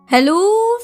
Hello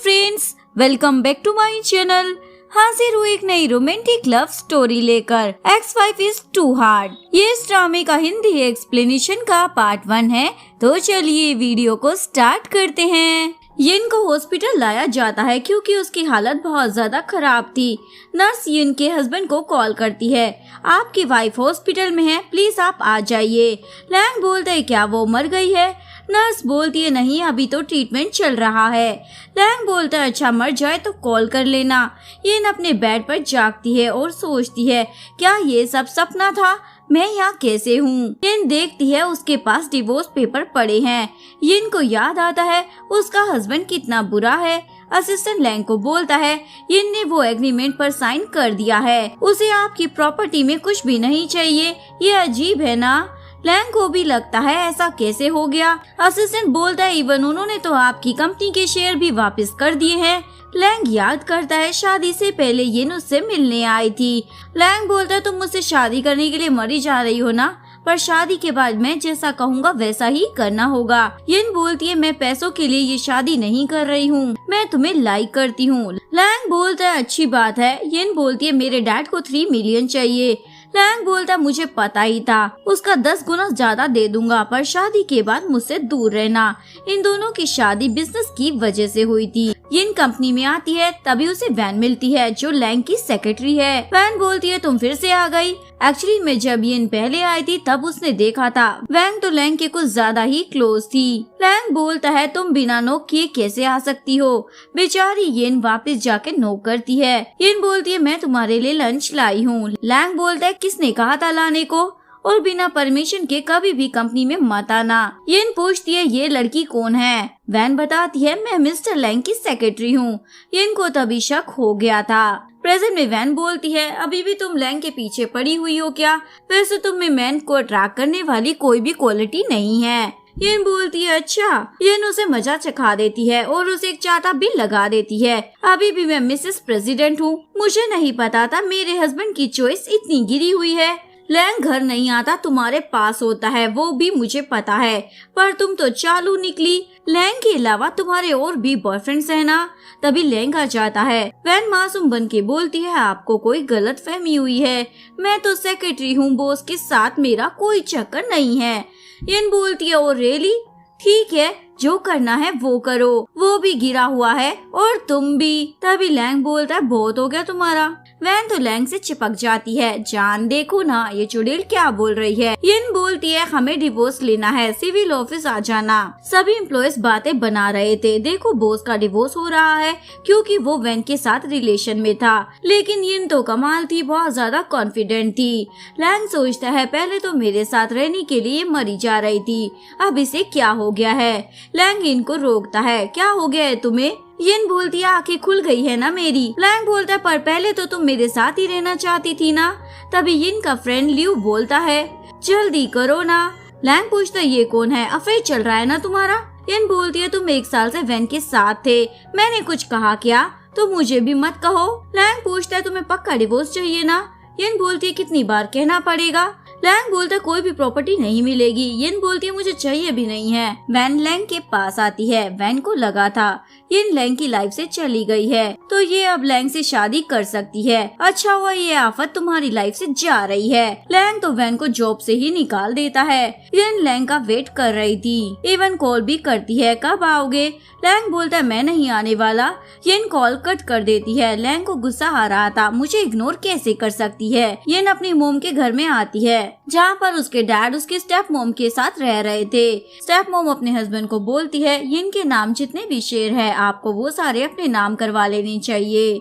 friends, welcome back to my channel. हाजिर हूँ एक नई रोमांटिक लव स्टोरी लेकर। Ex-Wife is Too Hard। ये इस ड्रामे का हिंदी एक्सप्लेनेशन का पार्ट 1 है। तो चलिए वीडियो को स्टार्ट करते हैं। यिन को हॉस्पिटल लाया जाता है क्योंकि उसकी हालत बहुत ज्यादा खराब थी। नर्स यिन के हस्बैंड को कॉल करती है, आपकी वाइफ हॉस्पिटल में है, प्लीज आप आ जाइए। लैंग बोलता है, क्या वो मर गई है? नर्स बोलती है, नहीं, अभी तो ट्रीटमेंट चल रहा है। लैंग बोलता है, अच्छा मर जाए तो कॉल कर लेना। यिन अपने बेड पर जागती है और सोचती है, क्या ये सब सपना था? मैं यहाँ कैसे हूँ? यिन देखती है उसके पास डिवोर्स पेपर पड़े हैं। यिन को याद आता है उसका हस्बैंड कितना बुरा है। असिस्टेंट लैंग को बोलता है, यिन ने वो एग्रीमेंट पर साइन कर दिया है, उसे आपकी प्रॉपर्टी में कुछ भी नहीं चाहिए। ये अजीब है ना? लैंग को भी लगता है ऐसा कैसे हो गया। असिस्टेंट बोलता है, इवन उन्होंने तो आपकी कंपनी के शेयर भी वापस कर दिए हैं। लैंग याद करता है शादी से पहले यिन उससे मिलने आई थी। लैंग बोलता है, तुम मुझसे शादी करने के लिए मरी जा रही हो ना, पर शादी के बाद मैं जैसा कहूँगा वैसा ही करना होगा। यिन बोलती है, मैं पैसों के लिए ये शादी नहीं कर रही हूँ, मैं तुम्हें लाइक करती हूँ। लैंग बोलता है, अच्छी बात है। यिन बोलती है, मेरे डैड को 3 मिलियन चाहिए। लैंग बोलता, मुझे पता ही था, उसका 10 गुना ज्यादा दे दूंगा, पर शादी के बाद मुझसे दूर रहना। इन दोनों की शादी बिजनेस की वजह से हुई थी। यिन कंपनी में आती है, तभी उसे वैन मिलती है जो लैंग की सेक्रेटरी है। वैन बोलती है, तुम फिर से आ गई। एक्चुअली मैं जब यिन पहले आई थी तब उसने देखा था। वैन तो लैंग के कुछ ज्यादा ही क्लोज थी। लैंग बोलता है, तुम बिना नोक किए कैसे आ सकती हो? बेचारी यिन वापस जाके नोक करती है। यिन बोलती है, मैं तुम्हारे लिए लंच लाई हूँ। लैंग बोलता है, किसने कहा था लाने को? और बिना परमिशन के कभी भी कंपनी में मत आना। यिन पूछती है, ये लड़की कौन है? वैन बताती है, मैं मिस्टर लैंग की सेक्रेटरी हूँ। यिन को तभी शक हो गया था। प्रेजेंट में वैन बोलती है, अभी भी तुम लैंग के पीछे पड़ी हुई हो क्या? वैसे तुम में मैन को अट्रैक्ट करने वाली कोई भी क्वालिटी नहीं है। यिन बोलती है, अच्छा। यिन उसे मजा चखा देती है और उसे एक चाटा भी लगा देती है। अभी भी मैं मिसेस प्रेसिडेंट हूँ, मुझे नहीं पता था मेरे हस्बैंड की चॉइस इतनी गिरी हुई है। लैंग घर नहीं आता, तुम्हारे पास होता है, वो भी मुझे पता है, पर तुम तो चालू निकली। लैंग के अलावा तुम्हारे और भी बॉयफ्रेंड्स हैं ना? तभी लैंग आ जाता है। वैन मासूम बन के बोलती है, आपको कोई गलत फहमी हुई है, मैं तो सेक्रेटरी हूँ, बॉस के साथ मेरा कोई चक्कर नहीं है। यिन बोलती है, ओ रियली? ठीक है, जो करना है वो करो, वो भी गिरा हुआ है और तुम भी। तभी लैंग बोलता है, बहुत हो गया तुम्हारा। वैन तो लैंग से चिपक जाती है, जान देखो ना ये चुड़ैल क्या बोल रही है। यिन बोलती है, हमें डिवोर्स लेना है, सिविल ऑफिस आ जाना। सभी एम्प्लॉयज बातें बना रहे थे, देखो बॉस का डिवोर्स हो रहा है क्योंकि वो वैन के साथ रिलेशन में था। लेकिन यिन तो कमाल थी, बहुत ज्यादा कॉन्फिडेंट थी। लैंग सोचता है, पहले तो मेरे साथ रहने के लिए मरी जा रही थी, अब इसे क्या हो गया है? लैंग इनको रोकता है, क्या हो गया है तुम्हें? यिन बोलती है, आंखें खुल गई है ना मेरी। लैंग बोलता है, पर पहले तो तुम मेरे साथ ही रहना चाहती थी ना? तभी यिन का फ्रेंड लियू बोलता है, जल्दी करो ना। लैंग पूछता है, ये कौन है? अफेयर चल रहा है ना तुम्हारा? यिन बोलती है, तुम 1 साल से वैन के साथ थे, मैंने कुछ कहा क्या? तो मुझे भी मत कहो। लैंग पूछता है, तुम्हें पक्का डिवोर्स चाहिए ना? यिन बोलती है, कितनी बार कहना पड़ेगा? लैंग बोलता है, कोई भी प्रॉपर्टी नहीं मिलेगी। यिन बोलती है, मुझे चाहिए भी नहीं है। वैन लैंग के पास आती है। वैन को लगा था यिन लैंग की लाइफ से चली गई है, तो ये अब लैंग से शादी कर सकती है। अच्छा हुआ ये आफत तुम्हारी लाइफ से जा रही है। लैंग तो वैन को जॉब से ही निकाल देता है। यिन लैंग का वेट कर रही थी, इवन कॉल भी करती है, कब आओगे? लैंग बोलता है, मैं नहीं आने वाला। यिन कॉल कट कर देती है। लैंग को गुस्सा आ रहा था, मुझे इग्नोर कैसे कर सकती है? यिन अपनी मोम के घर में आती है जहाँ पर उसके डैड उसके स्टेप मोम के साथ रह रहे थे। स्टेप मोम अपने हस्बैंड को बोलती है, यिन के नाम जितने भी शेर है आपको वो सारे अपने नाम करवा लेने चाहिए।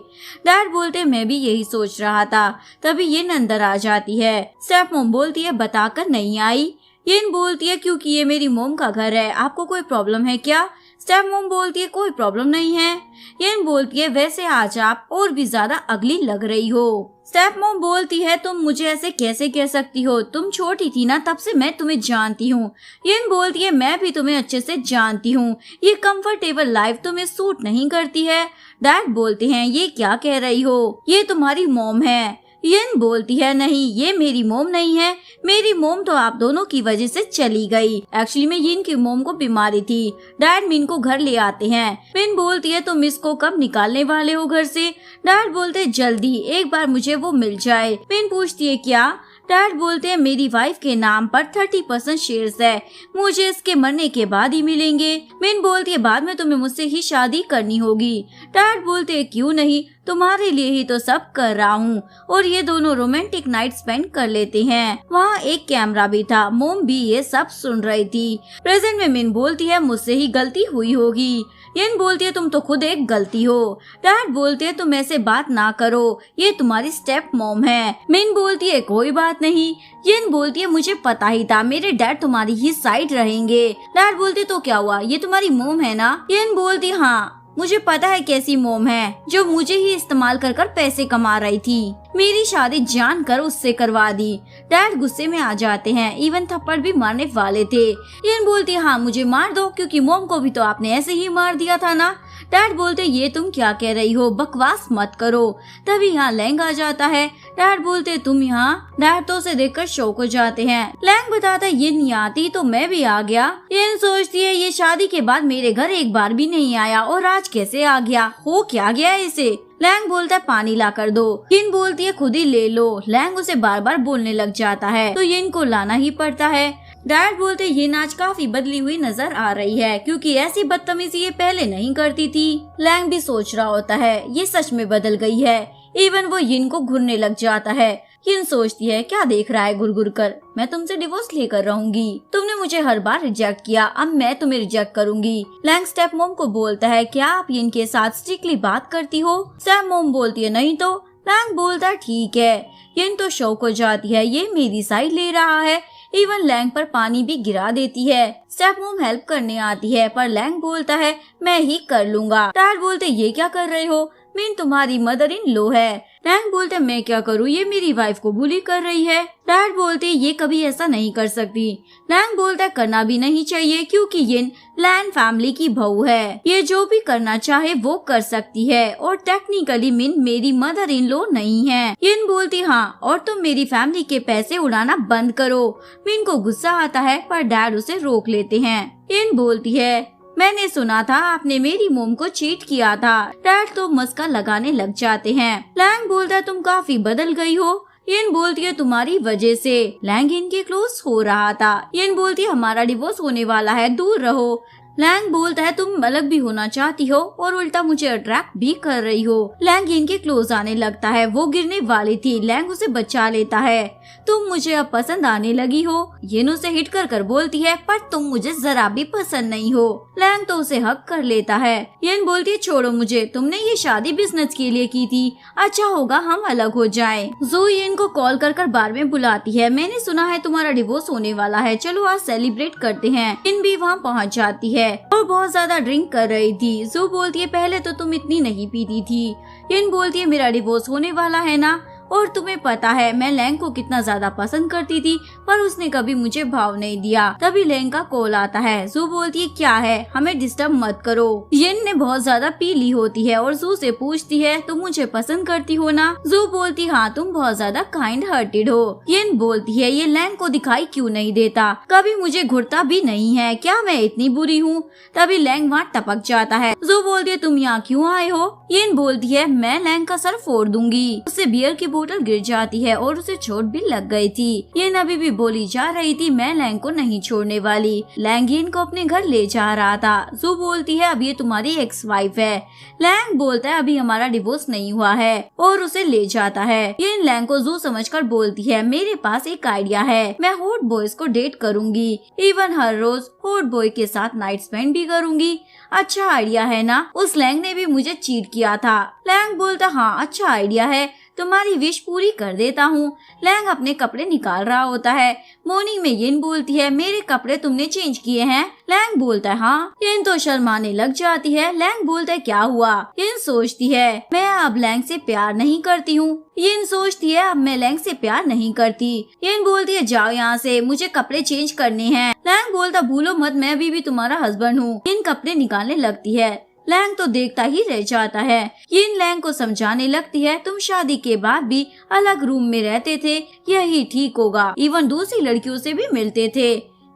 डैड बोलते, मैं भी यही सोच रहा था। तभी यिन अंदर आ जाती है। स्टेप मोम बोलती है, बताकर नहीं आई। यिन बोलती है, क्योंकि ये मेरी मोम का घर है, आपको कोई प्रॉब्लम है क्या? स्टेप मोम बोलती है, कोई प्रॉब्लम नहीं है। यिन बोलती है, वैसे आज आप और भी ज्यादा अगली लग रही हो। स्टेप मोम बोलती है, तुम मुझे ऐसे कैसे कह सकती हो? तुम छोटी थी ना, तब से मैं तुम्हें जानती हूँ। यिन बोलती है, मैं भी तुम्हें अच्छे से जानती हूँ, ये कंफर्टेबल लाइफ तुम्हें सूट नहीं करती है। डैड बोलते हैं, ये क्या कह रही हो? ये तुम्हारी मोम है। यिन बोलती है नहीं, ये मेरी मोम नहीं है, मेरी मोम तो आप दोनों की वजह से चली गई। एक्चुअली में यिन की मोम को बीमारी थी। डैड मिन को घर ले आते हैं। मिन बोलती है तुम इसको कब निकालने वाले हो घर से? डैड बोलते जल्दी, एक बार मुझे वो मिल जाए। मिन पूछती है क्या? डैड बोलते हैं मेरी वाइफ के नाम पर 30% शेयर्स है, मुझे इसके मरने के बाद ही मिलेंगे। मिन बोलती है बाद में तुम्हें मुझसे ही शादी करनी होगी। डैड बोलते हैं क्यों नहीं, तुम्हारे लिए ही तो सब कर रहा हूँ। और ये दोनों रोमांटिक नाइट स्पेंड कर लेते हैं। वहाँ एक कैमरा भी था, मोम भी ये सब सुन रही थी। प्रेजेंट में मिन बोलती है मुझसे ही गलती हुई होगी। यिन बोलती है तुम तो खुद एक गलती हो। डैड बोलते हैं तुम ऐसे बात ना करो, ये तुम्हारी स्टेप मॉम है। मिन बोलती है कोई बात नहीं। यिन बोलती है मुझे पता ही था मेरे डैड तुम्हारी ही साइड रहेंगे। डैड बोलते तो क्या हुआ, ये तुम्हारी मोम है ना? यिन बोलती हाँ मुझे पता है कैसी मोम है, जो मुझे ही इस्तेमाल कर कर पैसे कमा रही थी। मेरी शादी जानकर उससे करवा दी। डैड गुस्से में आ जाते हैं, इवन थप्पड़ भी मारने वाले थे। यिन बोलती है हाँ मुझे मार दो, क्योंकि मोम को भी तो आपने ऐसे ही मार दिया था ना। डैड बोलते ये तुम क्या कह रही हो, बकवास मत करो। तभी यहाँ लैंग आ जाता है। डैड बोलते तुम यहाँ? डैड तो उसे देखकर शौक हो जाते हैं। लैंग बताता है ये नहीं आती तो मैं भी आ गया। यिन सोचती है ये शादी के बाद मेरे घर एक बार भी नहीं आया और आज कैसे आ गया, हो क्या गया इसे? लैंग बोलता है पानी ला कर दो। यिन बोलती है खुद ही ले लो। लैंग उसे बार बार बोलने लग जाता है तो यिन को लाना ही पड़ता है। डैड बोलते यिन आज काफी बदली हुई नजर आ रही है, क्योंकि ऐसी बदतमीजी ये पहले नहीं करती थी। लैंग भी सोच रहा होता है ये सच में बदल गई है। इवन वो यिन को घूरने लग जाता है। यिन सोचती है क्या देख रहा है घुर घुर कर, मैं तुमसे डिवोर्स लेकर रहूंगी, तुमने मुझे हर बार रिजेक्ट किया, अब मैं तुम्हें रिजेक्ट करूंगी। लैंग स्टेप मोम को बोलता है क्या आप यिन के साथ स्ट्रिक्टली बात करती हो? स्टेप मोम बोलती है नहीं तो। लैंग बोलता है ठीक है। यिन तो शौक हो जाती है, ये मेरी साइड ले रहा है। इवन लैंग पर पानी भी गिरा देती है। स्टेप मोम हेल्प करने आती है पर लैंग बोलता है मैं ही कर लूंगा। डैड बोलते ये क्या कर रहे हो, मिन तुम्हारी मदर इन लॉ है। लैंग बोलते मैं क्या करूँ, ये मेरी वाइफ को बुली कर रही है। डैड बोलते ये कभी ऐसा नहीं कर सकती। लैंग बोलता करना भी नहीं चाहिए, क्योंकि यिन लैन फैमिली की बहू है, ये जो भी करना चाहे वो कर सकती है और टेक्निकली मिन मेरी मदर इन लॉ नहीं है। यिन बोलती हाँ और तुम मेरी फैमिली के पैसे उड़ाना बंद करो। मिन को गुस्सा आता है पर डैड उसे रोक लेते हैं। यिन बोलती है मैंने सुना था आपने मेरी मोम को चीट किया था। डैड तो मस्का लगाने लग जाते हैं। लैंग बोलता है तुम काफी बदल गई हो। यिन बोलती है तुम्हारी वजह से। लैंग इनके क्लोज हो रहा था। यिन बोलती है हमारा डिवोर्स होने वाला है, दूर रहो। लैंग बोलता है तुम अलग भी होना चाहती हो और उल्टा मुझे अट्रैक्ट भी कर रही हो। लैंग इनके क्लोज आने लगता है, वो गिरने वाली थी। लैंग उसे बचा लेता है। तुम मुझे अब पसंद आने लगी हो। यिन उसे हिट कर कर बोलती है पर तुम मुझे जरा भी पसंद नहीं हो। लैंग तो उसे हक कर लेता है। यिन बोलती है छोड़ो मुझे, तुमने ये शादी बिजनेस के लिए की थी, अच्छा होगा हम अलग हो जाएं। जो यिन को कॉल कर कर बार में बुलाती है, मैंने सुना है तुम्हारा डिवोर्स होने वाला है, चलो आज सेलिब्रेट करते हैं। यिन भी वहाँ पहुँच जाती है और बहुत ज्यादा ड्रिंक कर रही थी। जो बोलती है पहले तो तुम इतनी नहीं पीती थी। यिन बोलती है मेरा डिवोर्स होने वाला है ना, और तुम्हें पता है मैं लैंग को कितना ज्यादा पसंद करती थी, पर उसने कभी मुझे भाव नहीं दिया। तभी लैंग का कॉल आता है। जू बोलती है क्या है, हमें डिस्टर्ब मत करो। यिन ने बहुत ज्यादा पी ली होती है और जू से पूछती है तुम मुझे पसंद करती हो ना? जू बोलती हाँ तुम बहुत ज्यादा काइंड हार्टेड हो। यिन बोलती है ये लैंग को दिखाई क्यों नहीं देता, कभी मुझे घुरता भी नहीं है, क्या मैं इतनी बुरी हूँ? तभी लैंग वहाँ टपक जाता है। जू बोलती है तुम यहाँ क्यों आए हो? यिन बोलती है मैं लैंग का सर फोड़ दूंगी। उससे बियर की बोतल गिर जाती है और उसे चोट भी लग गई थी। यिन अभी भी बोली जा रही थी मैं लैंग को नहीं छोड़ने वाली। लैंग यिन को अपने घर ले जा रहा था। जू बोलती है अब ये तुम्हारी एक्स वाइफ है। लैंग बोलता है अभी हमारा डिवोर्स नहीं हुआ है और उसे ले जाता है। यिन लैंग को जू समझकर बोलती है मेरे पास एक आइडिया है, मैं हॉट बॉयज को डेट करूंगी, इवन हर रोज हॉट बॉय के साथ नाइट स्पेंड भी करूंगी। अच्छा आइडिया है ना, उस लैंग ने भी मुझे चीट किया था। लैंग बोलता हाँ अच्छा आइडिया है, तुम्हारी विश पूरी कर देता हूँ। लैंग अपने कपड़े निकाल रहा होता है। मॉर्निंग में यिन बोलती है मेरे कपड़े तुमने चेंज किए हैं? लैंग बोलता है हाँ। यिन तो शर्माने लग जाती है। लैंग बोलता है क्या हुआ? यिन सोचती है मैं अब लैंग से प्यार नहीं करती हूँ। यिन सोचती है अब मैं लैंग से प्यार नहीं करती। यिन बोलती है जाओ यहाँ से, मुझे कपड़े चेंज करने हैं। लैंग बोलता भूलो मत मैं अभी भी तुम्हारा हस्बैंड हूँ। यिन कपड़े निकालने लगती है। लैंग तो देखता ही रह जाता है। यिन लैंग को समझाने लगती है, तुम शादी के बाद भी अलग रूम में रहते थे, यही ठीक होगा, इवन दूसरी लड़कियों से भी मिलते थे,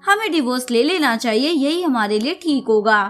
हमें डिवोर्स ले लेना चाहिए, यही हमारे लिए ठीक होगा।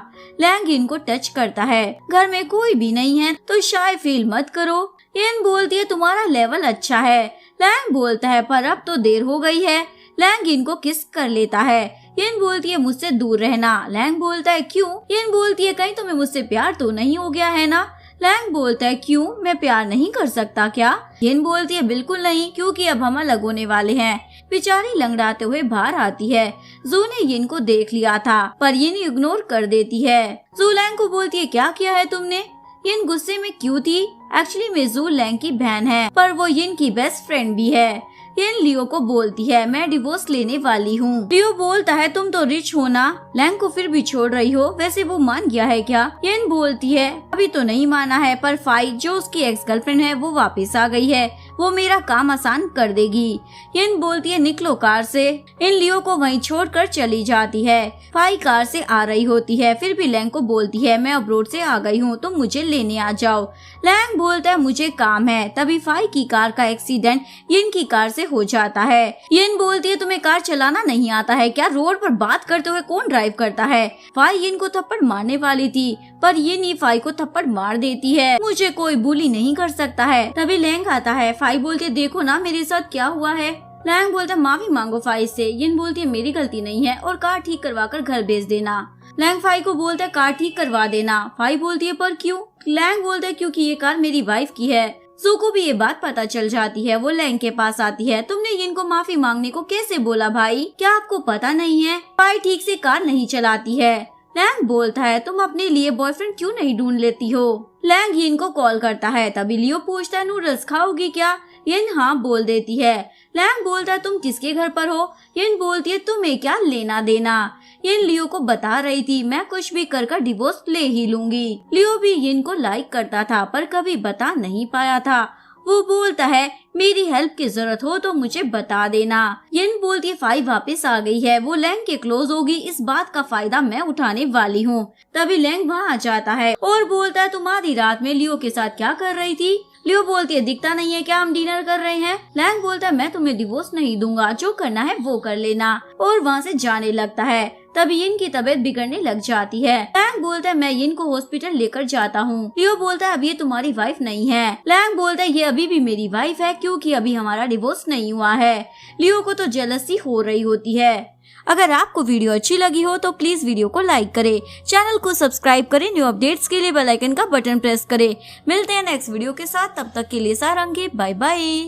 लैंग यिन को टच करता है, घर में कोई भी नहीं है तो शाय फील मत करो। यिन बोलती है, तुम्हारा लेवल अच्छा है। लैंग बोलता है, पर अब तो देर हो गई है। लैंग यिन को किस कर लेता है। यिन बोलती है, मुझसे दूर रहना। लैंग बोलता है, क्यों? यिन बोलती है, कहीं तुम्हें मुझसे प्यार तो नहीं हो गया है ना? लैंग बोलता है, क्यों, मैं प्यार नहीं कर सकता क्या? यिन बोलती है, बिल्कुल नहीं, क्योंकि अब हम अलग होने वाले हैं। बेचारी लंगड़ाते हुए बाहर आती है। जू ने यिन को देख लिया था, पर यिन इग्नोर कर देती है। जू लैंग को बोलती है, क्या किया है तुमने? यिन गुस्से में क्यों थी? एक्चुअली में जू लैंग की बहन है, पर वो यिन की बेस्ट फ्रेंड भी है। यिन लियो को बोलती है, मैं डिवोर्स लेने वाली हूँ। लियो बोलता है, तुम तो रिच हो ना, लैंग को फिर भी छोड़ रही हो, वैसे वो मान गया है क्या? यिन बोलती है, अभी तो नहीं माना है, पर फाई जो उसकी एक्स गर्लफ्रेंड है वो वापस आ गई है, वो मेरा काम आसान कर देगी। यिन बोलती है, निकलो कार से। इन लियो को वहीं छोड़कर चली जाती है। फाई कार से आ रही होती है, फिर भी लैंग को बोलती है, मैं अब्रोड से आ गई हूँ, तुम मुझे लेने आ जाओ। लैंग बोलता है, मुझे काम है। तभी फाई की कार का एक्सीडेंट यिन की कार से हो जाता है। यिन बोलती है, तुम्हें कार चलाना नहीं आता है क्या? रोड पर बात करते हुए कौन ड्राइव करता है? फाई यिन को थप्पड़ मारने वाली थी, पर यिन ही फाई को थप्पड़ मार देती है। मुझे कोई बुली नहीं कर सकता है। तभी लैंग आता है। फाई बोलती है, देखो ना मेरे साथ क्या हुआ है। लैंग बोलता है, माफी मांगो फाई से। यिन बोलती है, मेरी गलती नहीं है और कार ठीक करवा कर घर भेज देना। लैंग फाई को बोलता है, कार ठीक करवा देना। फाई बोलती है, पर क्यों? लैंग बोलता है, क्योंकि ये कार मेरी वाइफ की है। जू को भी ये बात पता चल जाती है। वो लैंग के पास आती है, तुमने यिन को माफी मांगने को कैसे बोला भाई? क्या आपको पता नहीं है फाई ठीक से कार नहीं चलाती है? लैंग बोलता है, तुम अपने लिए बॉयफ्रेंड क्यों नहीं ढूंढ लेती हो? लैंग यिन को कॉल करता है। तभी लियो पूछता है, नूडल्स खाओगी क्या? यिन हाँ बोल देती है। लैंग बोलता है, तुम किसके घर पर हो? यिन बोलती है, तुम्हें क्या लेना देना? यिन लियो को बता रही थी, मैं कुछ भी कर डिवोर्स ले ही लूंगी। लियो भी यिन को लाइक करता था, पर कभी बता नहीं पाया था। वो बोलता है, मेरी हेल्प की जरूरत हो तो मुझे बता देना। यिन बोलती है, फाई वापस आ गई है, वो लैंग के क्लोज होगी, इस बात का फायदा मैं उठाने वाली हूँ। तभी लैंग वहाँ आ जाता है और बोलता है, तुम आधी रात में लियो के साथ क्या कर रही थी? लियो बोलती है, दिखता नहीं है क्या हम डिनर कर रहे हैं? लैंग बोलता है, मैं तुम्हें डिवोर्स नहीं दूंगा, जो करना है वो कर लेना, और वहाँ से जाने लगता है। तभी यिन की तबीयत बिगड़ने लग जाती है। लैंग बोलता है, मैं यिन को हॉस्पिटल लेकर जाता हूँ। लियो बोलता है, अब ये तुम्हारी वाइफ नहीं है। लैंग बोलता है, ये अभी भी मेरी वाइफ है, क्योंकि अभी हमारा डिवोर्स नहीं हुआ है। लियो को तो जेलसी हो रही होती है। अगर आपको वीडियो अच्छी लगी हो तो प्लीज वीडियो को लाइक करें, चैनल को सब्सक्राइब करें, न्यू अपडेट्स के लिए बेल आइकन का बटन प्रेस करें। मिलते हैं नेक्स्ट वीडियो के साथ, तब तक के लिए सारंगी, बाय बाय।